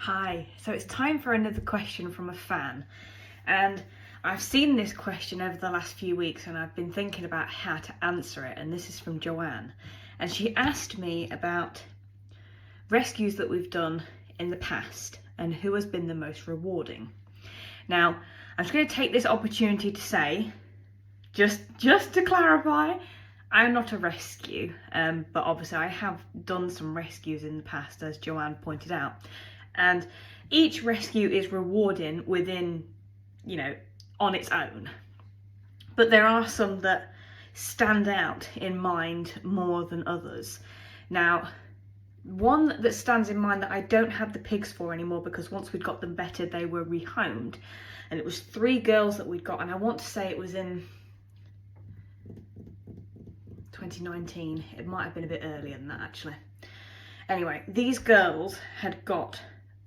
Hi, so it's time for another question from a fan, and I've seen this question over the last few weeks and I've been thinking about how to answer it, and this is from Joanne, and she asked me about rescues that we've done in the past and who has been the most rewarding. Now, I'm just going to take this opportunity to say, just to clarify, I'm not a rescue, but obviously I have done some rescues in the past, as Joanne pointed out. And each rescue is rewarding within, on its own. But there are some that stand out in mind more than others. Now, one that stands in mind that I don't have the pigs for anymore, because once we'd got them better, they were rehomed. And it was 3 girls that we'd got, and I want to say it was in 2019. It might have been a bit earlier than that, actually. Anyway, these girls had got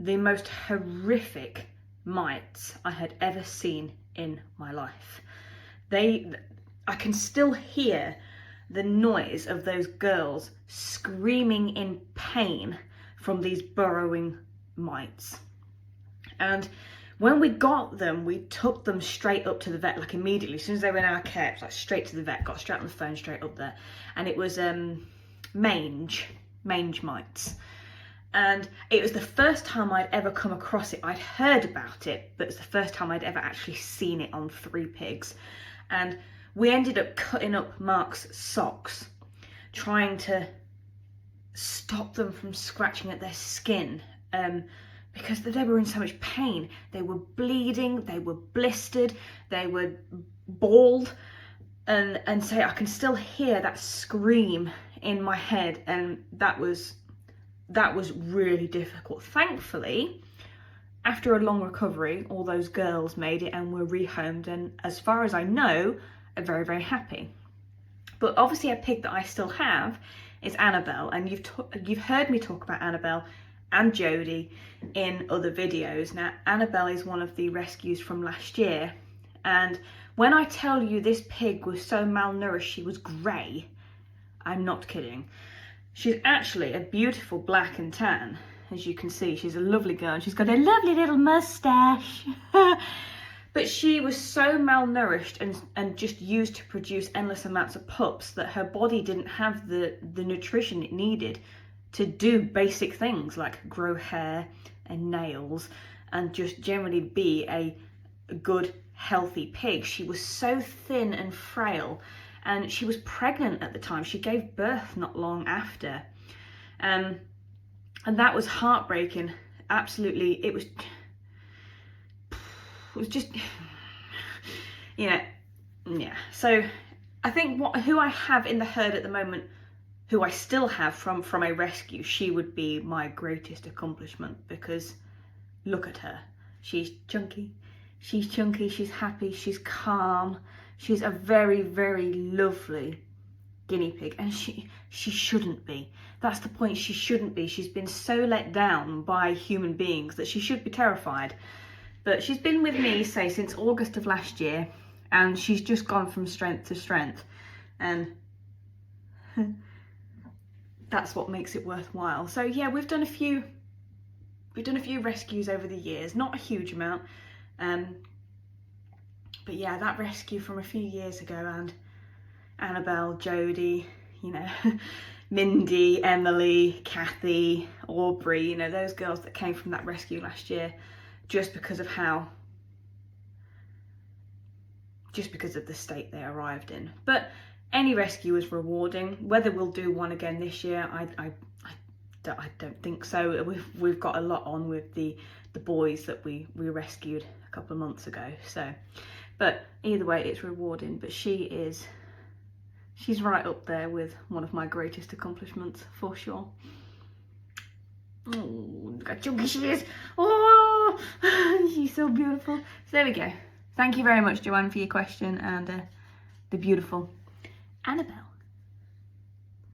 the most horrific mites I had ever seen in my life. I can still hear the noise of those girls screaming in pain from these burrowing mites. And when we got them, we took them straight up to the vet, like immediately. As soon as they were in our care, it was like straight to the vet, got straight on the phone, straight up there. And it was mange mites. And it was the first time I'd ever come across it. I'd heard about it, but it's the first time I'd ever actually seen it on 3 pigs. And we ended up cutting up Mark's socks, trying to stop them from scratching at their skin, because they were in so much pain. They were bleeding, they were blistered, they were bald, and so I can still hear that scream in my head, and that was really difficult. Thankfully, after a long recovery, all those girls made it and were rehomed, and as far as I know, are very, very happy. But obviously a pig that I still have is Annabelle, and you've heard me talk about Annabelle and Jodie in other videos. Now, Annabelle is one of the rescues from last year, and when I tell you this pig was so malnourished she was grey, I'm not kidding. She's actually a beautiful black and tan, as you can see. She's a lovely girl, and she's got a lovely little moustache. But she was so malnourished and just used to produce endless amounts of pups that her body didn't have the nutrition it needed to do basic things like grow hair and nails and just generally be a good, healthy pig. She was so thin and frail. And she was pregnant at the time. She gave birth not long after. And that was heartbreaking. Absolutely. It was just, yeah. So I think who I have in the herd at the moment, who I still have from a rescue, she would be my greatest accomplishment, because look at her. She's chunky, she's happy, she's calm. She's a very, very lovely guinea pig, and she shouldn't be. That's the point, she shouldn't be. She's been so let down by human beings that she should be terrified. But she's been with me, say, since August of last year, and she's just gone from strength to strength. And that's what makes it worthwhile. So yeah, we've done a few rescues over the years, not a huge amount. But yeah, that rescue from a few years ago, and Annabelle, Jodie, Mindy, Emily, Kathy, Aubrey, those girls that came from that rescue last year, just because of the state they arrived in. But any rescue is rewarding. Whether we'll do one again this year, I don't think so. We've got a lot on with the boys that we rescued a couple of months ago. So, but either way, it's rewarding. But she's right up there with one of my greatest accomplishments for sure. Oh, look how chunky she is. Oh, she's so beautiful. So there we go. Thank you very much, Joanne, for your question, and the beautiful Annabelle.